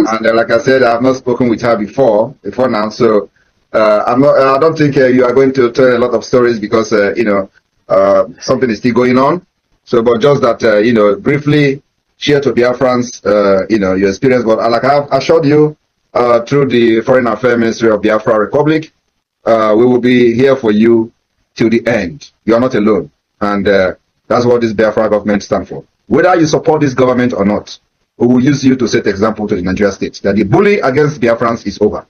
And like I said, I've not spoken with her before now. So I'm not. I don't think you are going to tell a lot of stories because something is still going on. So, but just that briefly share to Biafrans, your experience. But like I have assured you through the Foreign Affairs Ministry of Biafra Republic, we will be here for you till the end. You are not alone, and that's what this Biafra government stands for. Whether you support this government or not, we will use you to set example to the Nigeria state that the bully against Biafrans is over.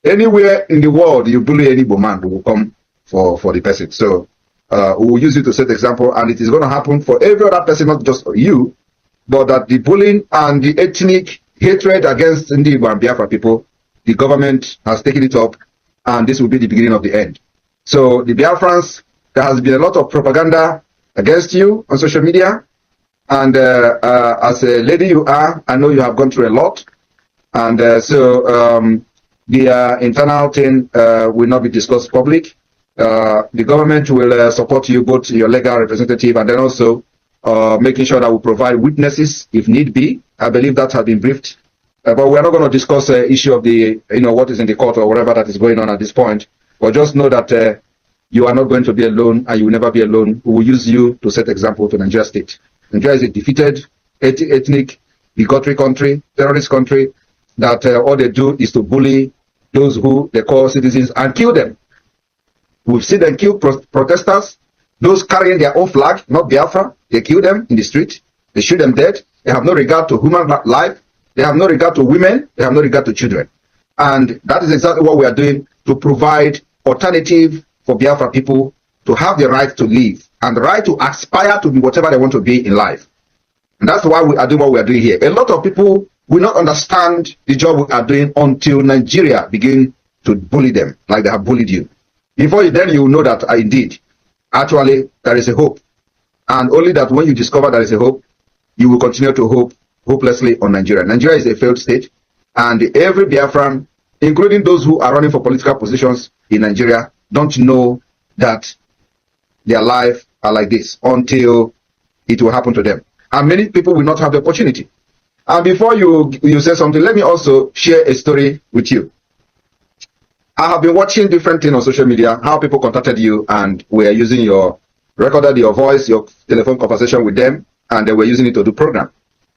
Anywhere in the world you bully any man, we will come for the person. So we will use you to set example, and it is going to happen for every other person, not just for you, but that the bullying and the ethnic hatred against Ndi and Biafra people, the government has taken it up, and this will be the beginning of the end. So the Biafrans, there has been a lot of propaganda against you on social media, and as a lady you are, I know you have gone through a lot, and the internal thing will not be discussed public. The government will support you, both your legal representative and then also making sure that we provide witnesses if need be. I believe that has been briefed. But we're not going to discuss the issue of the, what is in the court or whatever that is going on at this point. But just know that you are not going to be alone, and you will never be alone. We will use you to set example to Nigeria state. Nigeria is a defeated, ethnic, bigotry country, terrorist country, that all they do is to bully those who they call citizens and kill them. We've seen them kill protesters, those carrying their own flag, not Biafra. They kill them in the street. They shoot them dead. They have no regard to human life. They have no regard to women. They have no regard to children. And that is exactly what we are doing to provide alternative for Biafra people to have the right to live and the right to aspire to be whatever they want to be in life. And that's why we are doing what we are doing here. A lot of people will not understand the job we are doing until Nigeria begin to bully them like they have bullied you. Before then you will know that indeed, actually, there is a hope. And only that when you discover there is a hope, you will continue to hope hopelessly on Nigeria. Nigeria is a failed state, and every Biafran, including those who are running for political positions in Nigeria, don't know that their life are like this until it will happen to them. And many people will not have the opportunity. And before you say something, let me also share a story with you. I have been watching different things on social media, how people contacted you and were using recorded your voice, your telephone conversation with them, and they were using it to do program.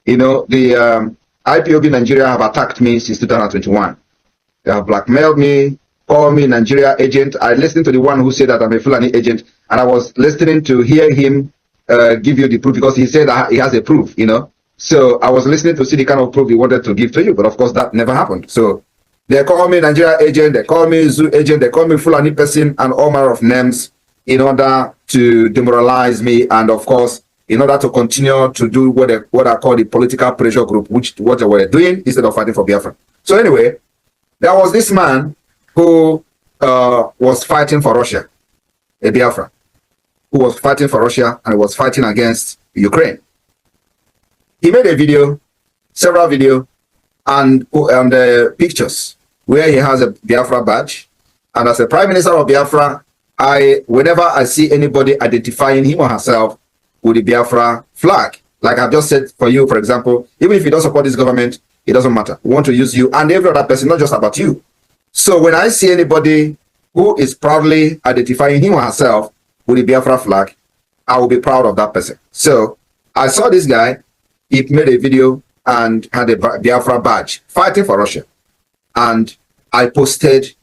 The IPOB Nigeria have attacked me since 2021. They have blackmailed me, called me Nigeria agent. I listened to the one who said that I'm a Fulani agent, and I was listening to hear him give you the proof because he said that he has a proof, So I was listening to see the kind of proof he wanted to give to you, but of course that never happened. So they call me Nigeria agent, they call me Zoo agent, they call me Fulani person, and all manner of names in order to demoralize me, and of course, in order to continue to do what I call the political pressure group, which what they were doing instead of fighting for Biafra. So anyway, there was this man who was fighting for Russia, a Biafra, who was fighting for Russia and was fighting against Ukraine. He made a video, several videos, and pictures where he has a Biafra badge. And as a Prime Minister of Biafra, whenever I see anybody identifying him or herself with the Biafra flag, like I've just said for you, for example, even if you don't support this government, it doesn't matter. We want to use you and every other person, not just about you. So when I see anybody who is proudly identifying him or herself with the Biafra flag, I will be proud of that person. So I saw this guy, he made a video and had a Biafra badge fighting for Russia. And I posted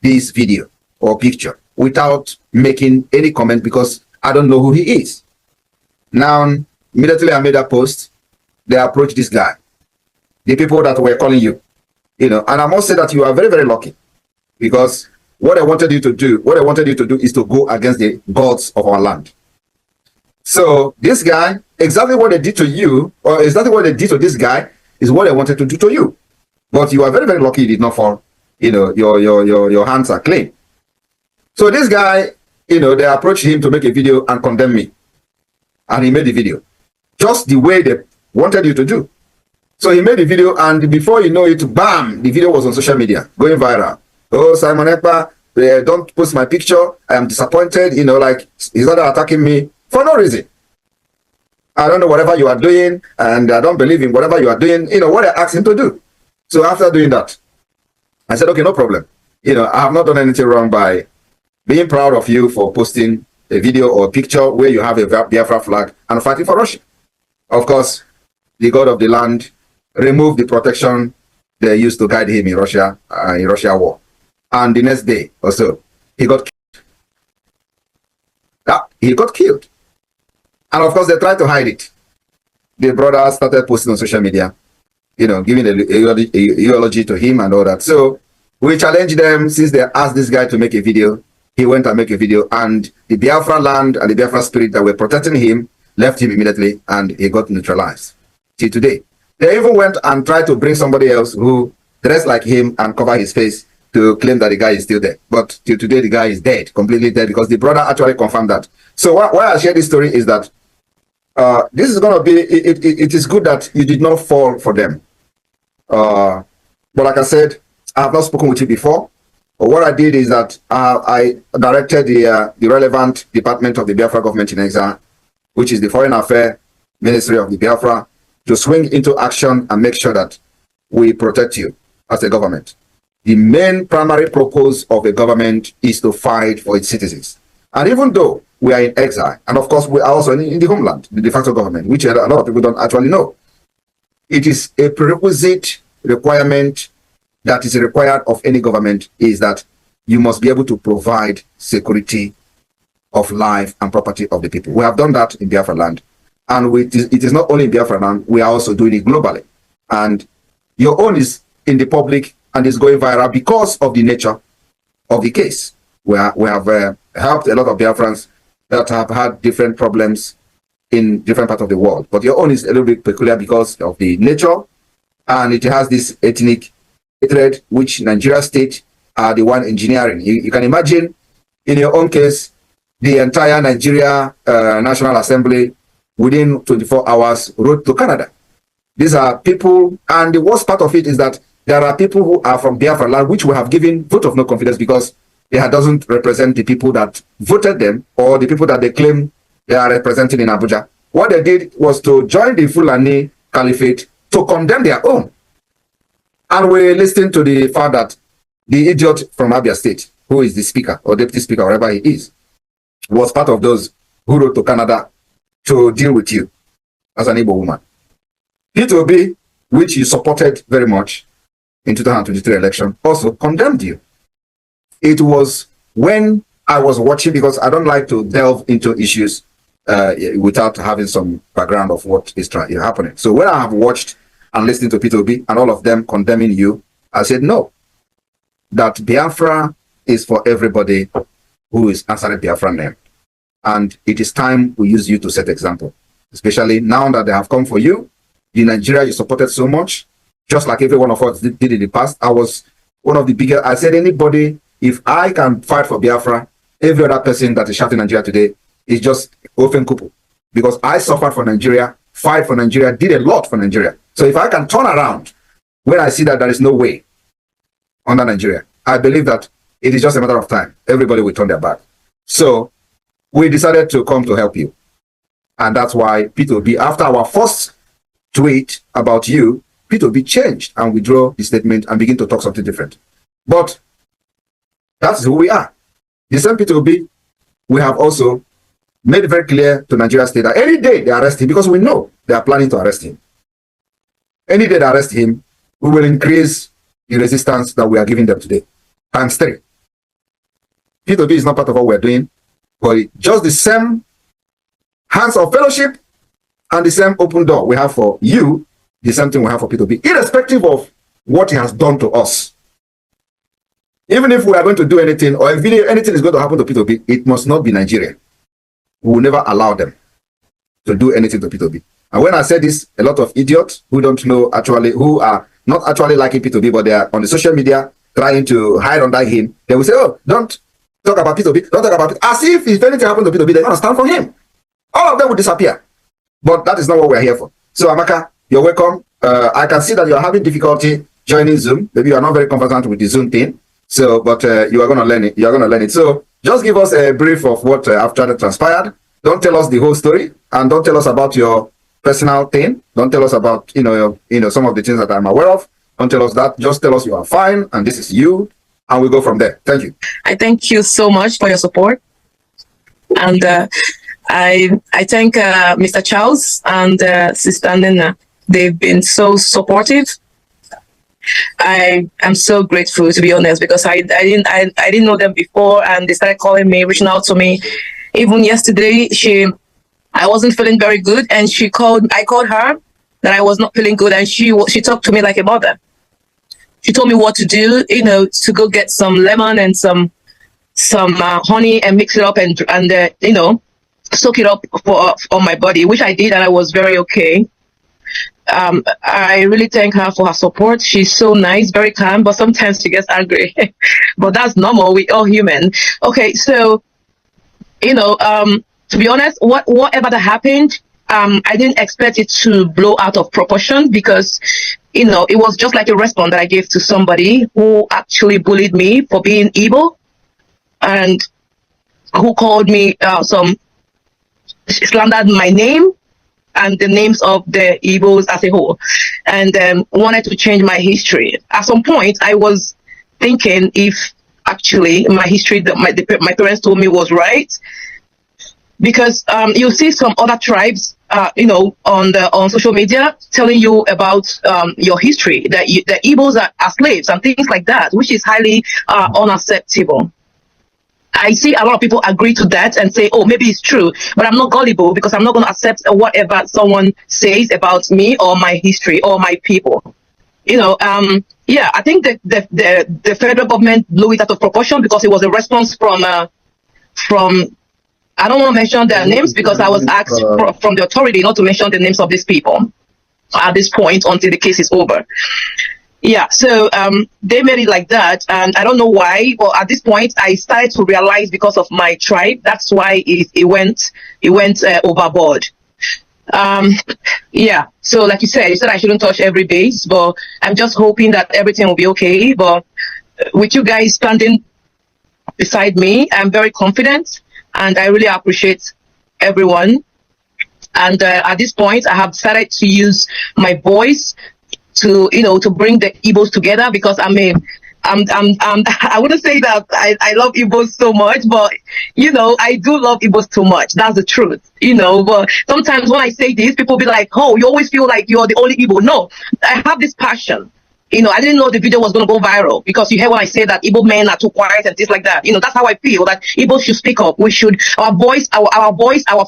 this video or picture without making any comment because I don't know who he is. Now, immediately I made a post, they approached this guy, the people that were calling you, and I must say that you are very, very lucky because what I wanted you to do is to go against the gods of our land. So this guy, exactly what they did to you, or exactly what they did to this guy is what I wanted to do to you. But you are very, very lucky you did not fall. Your hands are clean. So this guy, they approached him to make a video and condemn me. And he made the video. Just the way they wanted you to do. So he made the video, and before you know it, bam, the video was on social media, going viral. Oh, Simon Ekpa, don't post my picture. I am disappointed, like he's not attacking me for no reason. I don't know whatever you are doing, and I don't believe in whatever you are doing, what I asked him to do. So after doing that, I said, okay, no problem. I have not done anything wrong by being proud of you for posting a video or a picture where you have a Biafra flag and fighting for Russia. Of course, the god of the land removed the protection they used to guide him in Russia war. And the next day or so, he got killed. He got killed. And of course, they tried to hide it. The brother started posting on social media, giving a eulogy to him and all that. So we challenged them. Since they asked this guy to make a video, he went and make a video, and the Biafra land and the Biafra spirit that were protecting him left him immediately, and he got neutralized. Till today, they even went and tried to bring somebody else who dressed like him and cover his face to claim that the guy is still there. But till today, the guy is dead, completely dead, because the brother actually confirmed that. So why I share this story is that this is going to be, it is good that you did not fall for them. But like I said, I have not spoken with you before. But what I did is that I directed the relevant department of the Biafra government in exile, which is the Foreign Affairs Ministry of the Biafra, to swing into action and make sure that we protect you as a government. The main primary purpose of a government is to fight for its citizens. And even though we are in exile, and of course we are also in the homeland, the de facto government, which a lot of people don't actually know, it is a prerequisite requirement that is required of any government, is that you must be able to provide security of life and property of the people. We have done that in Biafra land. And it is not only in Biafra land, we are also doing it globally. And your own is in the public and is going viral because of the nature of the case. We have helped a lot of Biafrans that have had different problems in different parts of the world. But your own is a little bit peculiar because of the nature, and it has this ethnic hatred, which Nigeria state are the one engineering. You can imagine, in your own case, the entire Nigeria National Assembly within 24 hours wrote to Canada. These are people, and the worst part of it is that there are people who are from Biafra land, which we have given vote of no confidence because they doesn't represent the people that voted them or the people that they claim they are representing in Abuja. What they did was to join the Fulani Caliphate to condemn their own. And we listened to the fact that the idiot from Abia State, who is the speaker or deputy speaker, wherever he is, was part of those who wrote to Canada to deal with you as an Igbo woman. P2B, which you supported very much in 2023 election, also condemned you. It was when I was watching, because I don't like to delve into issues without having some background of what is happening. So when I have watched and listened to P2B and all of them condemning you, I said, no, that Biafra is for everybody who is answering Biafra name. And it is time we use you to set example, especially now that they have come for you. The Nigeria you supported so much, just like every one of us did in the past. I was one of the biggest. I said, anybody, if I can fight for Biafra, every other person that is shouting Nigeria today is just open couple. Because I suffered for Nigeria, fight for Nigeria, did a lot for Nigeria. So if I can turn around when I see that there is no way under Nigeria, I believe that it is just a matter of time. Everybody will turn their back. So we decided to come to help you. And that's why P2B, after our first tweet about you, P2B changed and withdrew the statement and begin to talk something different. But that's who we are. The same P2B, we have also made it very clear to Nigeria State that any day they arrest him, because we know they are planning to arrest him. Any day they arrest him, we will increase the resistance that we are giving them today. Times 3. P2B is not part of what we're doing, but just the same hands of fellowship and the same open door we have for you, the same thing we have for P2B, irrespective of what he has done to us. Even if we are going to do anything, or if anything is going to happen to P2B, it must not be Nigeria. We will never allow them to do anything to P2B. And when I say this, a lot of idiots who don't know actually, who are not actually liking P2B, but they are on the social media trying to hide under him, they will say, oh, don't talk about P2B, don't talk about it. As if anything happens to P2B, they're going to stand for him. All of them will disappear. But that is not what we're here for. So Amaka, you're welcome. I can see that you're having difficulty joining Zoom. Maybe you are not very competent with the Zoom thing. So, but you are going to learn it. You are going to learn it. So just give us a brief of what after transpired. Don't tell us the whole story, and don't tell us about your personal thing. Don't tell us about some of the things that I'm aware of. Don't tell us that. Just tell us you are fine and this is you, and we go from there. Thank you. I thank you so much for your support. And I thank Mr. Charles and Sister Nina. They've been so supportive. I am so grateful, to be honest, because I didn't know them before, and they started calling me, reaching out to me. Even yesterday, I wasn't feeling very good, and I called her that I was not feeling good, and she talked to me like a mother. She told me what to do, to go get some lemon and some honey and mix it up and soak it up on my body, which I did, and I was very okay. I really thank her for her support. She's so nice, very calm, but sometimes she gets angry. But that's normal. We all human. Okay, so to be honest, whatever that happened, I didn't expect it to blow out of proportion, because it was just like a response that I gave to somebody who actually bullied me for being Igbo, and who called me slandered my name and the names of the Igbos as a whole, and wanted to change my history. At some point, I was thinking if actually my history that my parents told me was right, because you see some other tribes, on social media telling you about your history, that the Igbos are slaves and things like that, which is highly unacceptable. I see a lot of people agree to that and say, oh, maybe it's true, but I'm not gullible, because I'm not going to accept whatever someone says about me or my history or my people. Yeah, I think the federal government blew it out of proportion, because it was a response from I don't want to mention their names, because I was asked from the authority not to mention the names of these people at this point until the case is over. Yeah, so they made it like that, and I don't know why. But at this point, I started to realize, because of my tribe, that's why it went overboard. Yeah. So, like you said I shouldn't touch every base, but I'm just hoping that everything will be okay. But with you guys standing beside me, I'm very confident, and I really appreciate everyone. And at this point, I have started to use my voice to bring the Igbos together, because I wouldn't say that I love Igbos so much, but I do love Igbos too much. That's the truth. But sometimes when I say this, people be like, oh, you always feel like you're the only Igbo. No, I have this passion. I didn't know the video was going to go viral, because you hear when I say that Igbo men are too quiet and things like that. That's how I feel, that Igbo should speak up. We should, our voice, our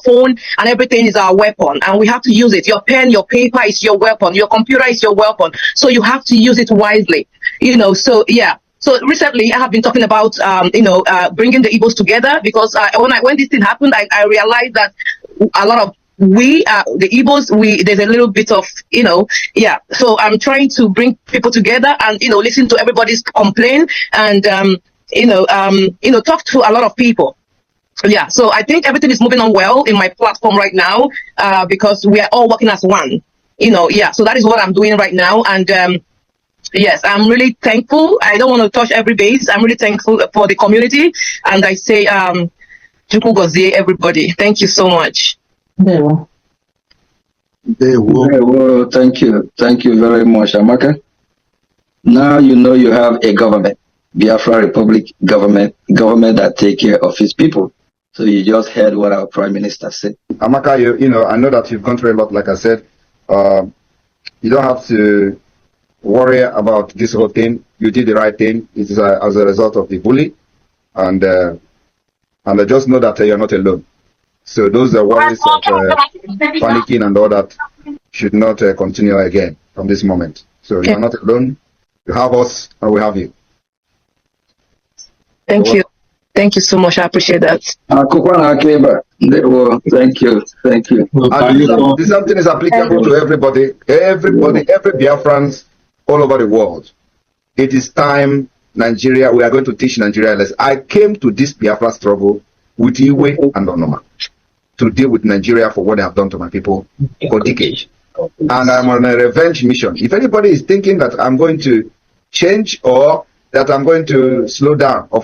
phone and everything is our weapon, and we have to use it. Your pen, your paper is your weapon. Your computer is your weapon. So you have to use it wisely. So yeah. So recently I have been talking about, bringing the Igbos together, because when this thing happened, I realized that a lot of the Igbos, there's a little bit of, yeah. So I'm trying to bring people together and, listen to everybody's complaint and, talk to a lot of people. Yeah. So I think everything is moving on well in my platform right now, because we are all working as one, yeah. So that is what I'm doing right now. And, yes, I'm really thankful. I don't want to touch every base. I'm really thankful for the community. And I say, Chukwu gozie everybody. Thank you so much. Well, thank you. Thank you very much, Amaka. Now you have a government, Biafra Republic government that take care of its people. So you just heard what our Prime Minister said. Amaka, I know that you've gone through a lot, like I said. You don't have to worry about this whole thing. You did the right thing. It is as a result of the bully. And I just know that you're not alone. So those worries of panicking and all that should not continue again from this moment. So you're not alone. You have us and we have you. Thank you. Thank you so much. I appreciate that. Thank you. Thank you. And the same thing is applicable to everybody, every Biafrans all over the world. It is time, Nigeria, we are going to teach Nigeria lessons. I came to this Biafra struggle with Iwe and Onoma to deal with Nigeria for what they have done to my people for decades. And I'm on a revenge mission. If anybody is thinking that I'm going to change or that I'm going to slow down, I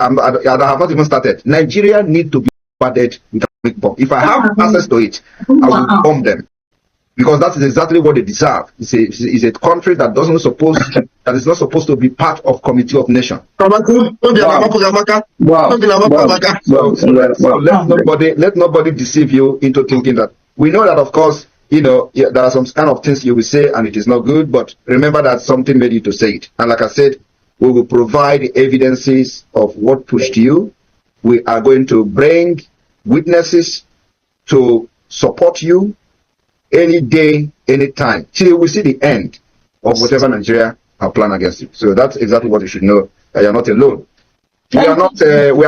have not even started. Nigeria need to be bombarded with atomic bomb. If I have access to it, I will bomb them. because that is exactly what they deserve. It's a country that that is not supposed to be part of Committee of Nations. So let nobody deceive you into thinking that. We know that, of course, you know, there are some kind of things you will say and it is not good, but remember that something made you to say it. And like I said, we will provide evidences of what pushed you. We are going to bring witnesses to support you any day, any time, till we see the end of whatever Nigeria have planned against you. So that's exactly what you should know. You are not alone. We are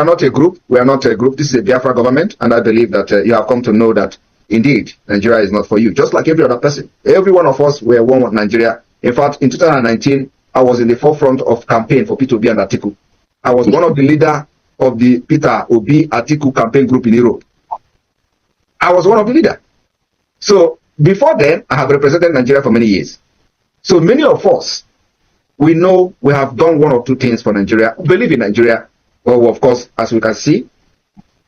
not a group. We are not a group. This is a Biafra government, and I believe that you have come to know that indeed Nigeria is not for you. Just like every other person, every one of us were one with Nigeria. In fact, in 2019, I was in the forefront of campaign for Peter Obi and Atiku. I was one of the leaders of the Peter Obi Atiku campaign group in Europe. I was one of the leaders. So before then, I have represented Nigeria for many years. So many of us, we know we have done one or two things for Nigeria. We believe in Nigeria. Well, of course, as we can see,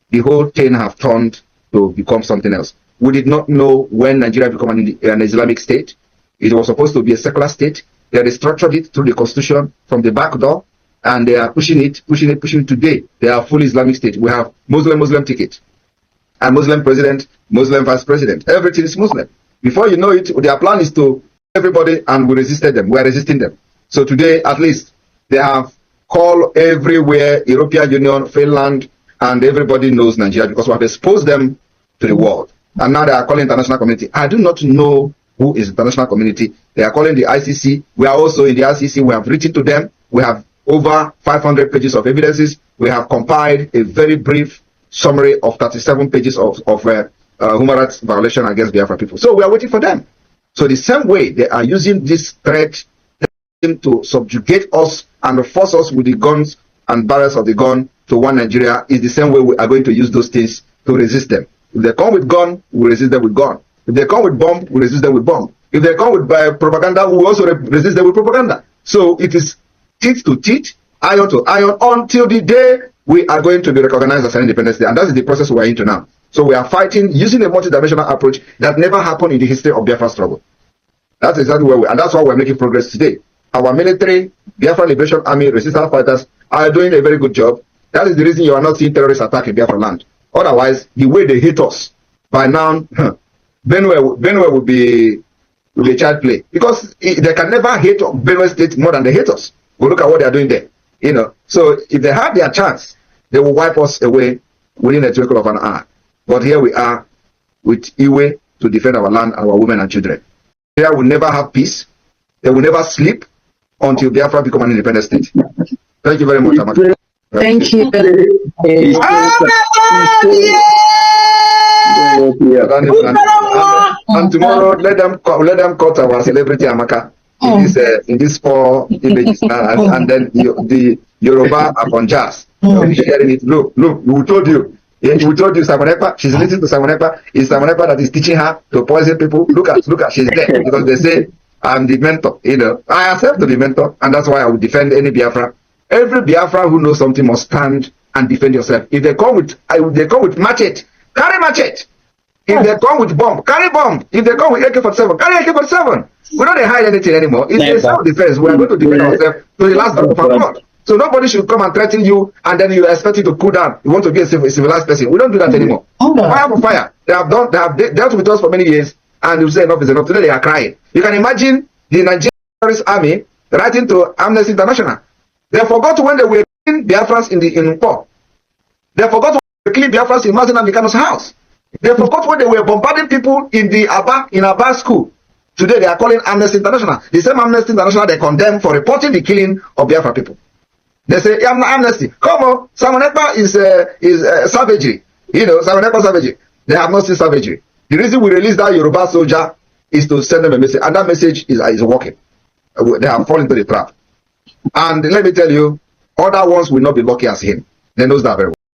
the whole thing have turned to become something else. We did not know when Nigeria became an Islamic state. It was supposed to be a secular state. They restructured it through the constitution from the back door, and they are pushing it today. They are full Islamic state. We have Muslim ticket, and Muslim president, Muslim vice president. Everything is Muslim. Before you know it, their plan is to everybody, and we resisted them. We are resisting them. So today, at least, they have called everywhere, European Union, Finland, and everybody knows Nigeria because we have exposed them to the world. And now they are calling international community. I do not know who is international community. They are calling the ICC. We are also in the ICC. We have written to them. We have over 500 pages of evidences. We have compiled a very brief summary of 37 pages of human rights violation against Biafra people. So we are waiting for them. So the same way they are using this threat to subjugate us and force us with the guns and barrels of the gun to one Nigeria is the same way we are going to use those things to resist them. If they come with gun, we resist them with gun. If they come with bomb, we resist them with bomb. If they come with propaganda, we also resist them with propaganda. So it is teeth to teeth, iron to iron, until the day we are going to be recognized as an independent state. And that is the process we are into now. So we are fighting using a multidimensional approach that never happened in the history of Biafra struggle. That's exactly where we are. And that's why we're making progress today. Our military, Biafra Liberation Army, resistance fighters are doing a very good job. That is the reason you are not seeing terrorists attack in Biafra land. Otherwise, the way they hate us, by now, Benue will be a child play. Because they can never hate Benue State more than they hate us. We look at what they are doing there. You know, so if they have their chance, they will wipe us away within a twinkle of an eye. But here we are with Iwe to defend our land, our women and children. There will never have peace. They will never sleep until Biafra become an independent state. Thank you very much, Amaka. Thank you. And tomorrow, let them cut our celebrity Amaka in these 4 images, and then the Yoruba upon jazz. Sharing it. Look, we told you. Yeah, we told you Simon Ekpa. She's listening to Simon Ekpa. It's Simon Ekpa that is teaching her to poison people. Look at, she's there because they say I'm the mentor. You know, I accept to be mentor, and that's why I will defend any Biafra. Every Biafra who knows something must stand and defend yourself. If they come with machete, carry machete. If they come with bomb, carry bomb. If they come with AK-47, carry AK-47. We don't hide anything anymore. It's a self-defense. We are going to defend ourselves to the last drop of our blood. So nobody should come and threaten you, and then you expect you to cool down. You want to be a civilized person. We don't do that anymore. Fire for fire. They have dealt with us for many years, and you say enough is enough. Today they are crying. You can imagine the Nigerian army writing to Amnesty International. They forgot when they were killing Biafrans in Nkwo. They forgot when they were killing Biafrans in Mazen Amikano's house. They forgot when they were bombarding people in Aba school. Today they are calling Amnesty International. The same Amnesty International they condemn for reporting the killing of Biafra people. They say, I'm not amnesty. Come on, Simon Ekpa is savagery. You know, Simon Ekpa savagery. They have not seen savagery. The reason we release that Yoruba soldier is to send them a message, and that message is working. They have fallen into the trap. And let me tell you, other ones will not be lucky as him. They knows that very well.